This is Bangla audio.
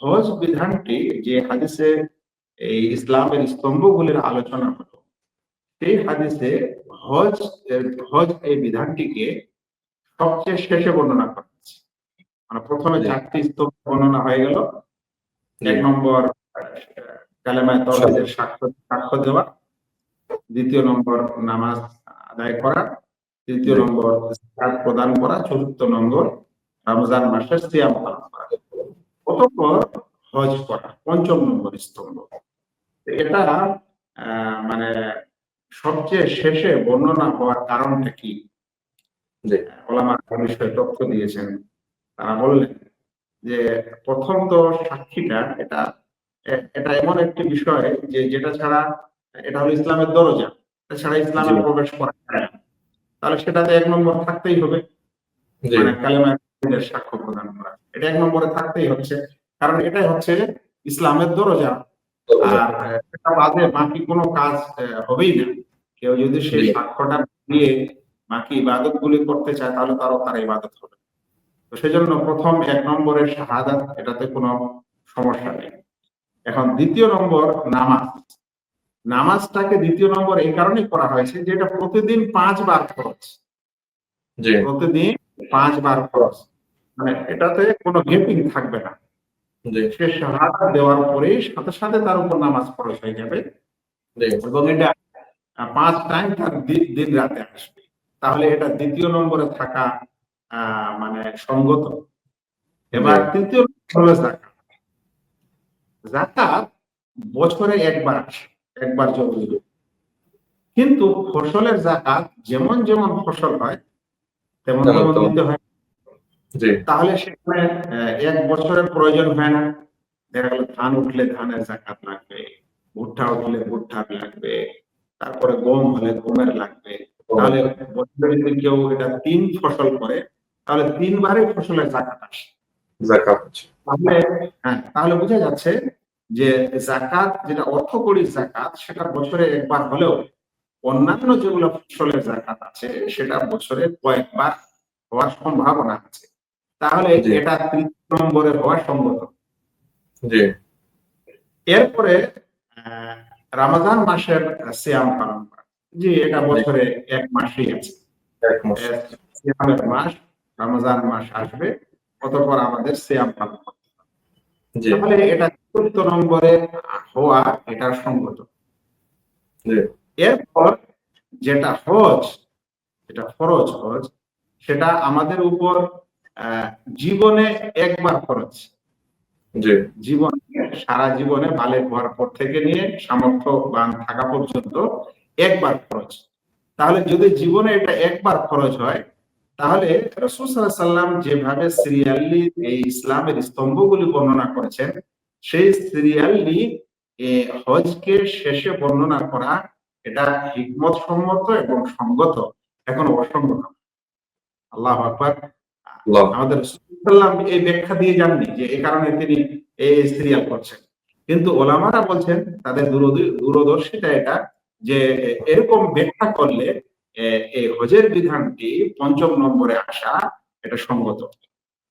হজ বিধানটি যে হাদিসে এই ইসলামের স্তম্ভগুলির আলোচনা হলো, সেই হাদিসে হজ হজ এই বিধানটিকে সবচেয়ে শেষে বর্ণনা করা হয়েছে। মানে প্রথমে 4টি স্তম্ভ বর্ণনা হয়ে গেল। 1 নম্বর কালেমায়ে তাওহীদের সাক্ষ্য দেওয়া, 2য় নম্বর নামাজ আদায় করা, 3য় নম্বর যাকাত প্রদান করা, 4র্থ নম্বর রমজান মাসের সিয়াম পালন করা, অতঃপর হজ করা 5ম নম্বর স্তম্ভ। এটা মানে সবচেয়ে শেষে বর্ণনা হওয়ার কারণটা কি? ওলামা বিষয়ে তথ্য দিয়েছেন। তারা বললেন যে প্রথম তো সাক্ষীটা এটা এমন একটি বিষয় যেটা ছাড়া, এটা হলো ইসলামের দরজা, এটা ছাড়া ইসলামে প্রবেশ করা যায় না। তাহলে সেটাতে 1 নম্বর থাকতেই হবে, মানে কালেমায়ে তাওহীদের সাক্ষ্য প্রদান করা, এটা 1 নম্বরে থাকতেই হচ্ছে, কারণ এটাই হচ্ছে ইসলামের দরজা। আর এটা বাদে বাকি কোনো কাজ হবেই না। কেউ যদি সেই সাক্ষ্যটা দিয়ে বাকি ইবাদত গুলি করতে চায়, তাহলে তার ইবাদত হবে। তো সেজন্য প্রথম 1 নম্বরের শাহাদাত, এটাতে কোনো সমস্যা নেই। এখন 2য় নম্বর নামাজ। নামাজটাকে 2য় নম্বর এই কারণেই করা হয়েছে যে এটা প্রতিদিন 5 বার ফরজ। প্রতিদিন 5 বার ফরজ, মানে এটাতে কোনো গ্যাপিং থাকবে না। সে শাহাদাত দেওয়ার পরেই সাথে সাথে তার উপর নামাজ ফরজ হয়ে যাবে, এবং এটা 5 টাইম তার দিন রাতে আসবে। তাহলে এটা 2য় নম্বরে থাকা মানে সঙ্গত। এবার 3য় হলো যাকাত। যাকাত বছরে একবার জরুরি, কিন্তু ফসলের যাকাত যেমন যেমন ফসল হয় তেমন তেমন দিতে হয়। তাহলে সেখানে 1 বছরের প্রয়োজন হয় না। দেখা গেল ধান উঠলে ধানের যাকাত লাগবে, ভুট্টা উঠলে ভুট্টার লাগবে, তারপরে গম হলে গমের লাগবে। তাহলে বছরে যদি কেউ এটা 3 ফসল করে, তাহলে 3 বারই ফসলের যাকাত আসে। তাহলে বোঝা যাচ্ছে যে যাকাত, যেটা অর্থকরী যাকাত, সেটা বছরে 1 বার হলেও অন্যান্য যেগুলো ফসলের যাকাত আছে সেটা বছরে কয়েকবার হওয়ার সম্ভাবনা আছে। তাহলে এটা 3 নম্বরে হওয়া সম্ভব। এরপরে রমজান মাসের সিয়াম পালন করা, জি এটা বছরে 1 মাসই আছে, সিয়ামের মাস রমজান মাস আসবে, অতঃপর আমাদের সিয়াম পালন করতে হবে। তাহলে এটা 4র্থ নম্বরে হওয়া এটা সঙ্গত। এরপর যেটা হজ, এটা ফরজ হজ, সেটা আমাদের উপর জীবনে 1 বার ফরজ। জীবনে, সারা জীবনে বালেগ হওয়ার পর থেকে নিয়ে সামর্থ্যবান থাকা পর্যন্ত 1 বার ফরজ। তাহলে যদি জীবনে এটা 1 বার ফরজ হয়, তাহলে রাসূল সাল্লাল্লাহু আলাইহি ওয়াসাল্লাম যেভাবে সিরিয়ালি এই ইসলামের স্তম্ভগুলি বর্ণনা করেছেন, সেই সিরিয়ালি হজকে শেষে বর্ণনা করা, এটা হিকমত সম্মত এবং সঙ্গত, এখন অসঙ্গত। আল্লাহু আকবার। আমাদের রাসূল সাল্লাল্লাহু আলাইহি ওয়াসাল্লাম এই ব্যাখ্যা দিয়ে যাননি যে এই কারণে তিনি এই সিরিয়াল করছেন, কিন্তু ওলামারা বলছেন তাদের দূরদর্শিতা এটা, যে এরকম ব্যাখ্যা করলে এই হজের বিধানটি 5ম নম্বরে আসা এটা সঙ্গত।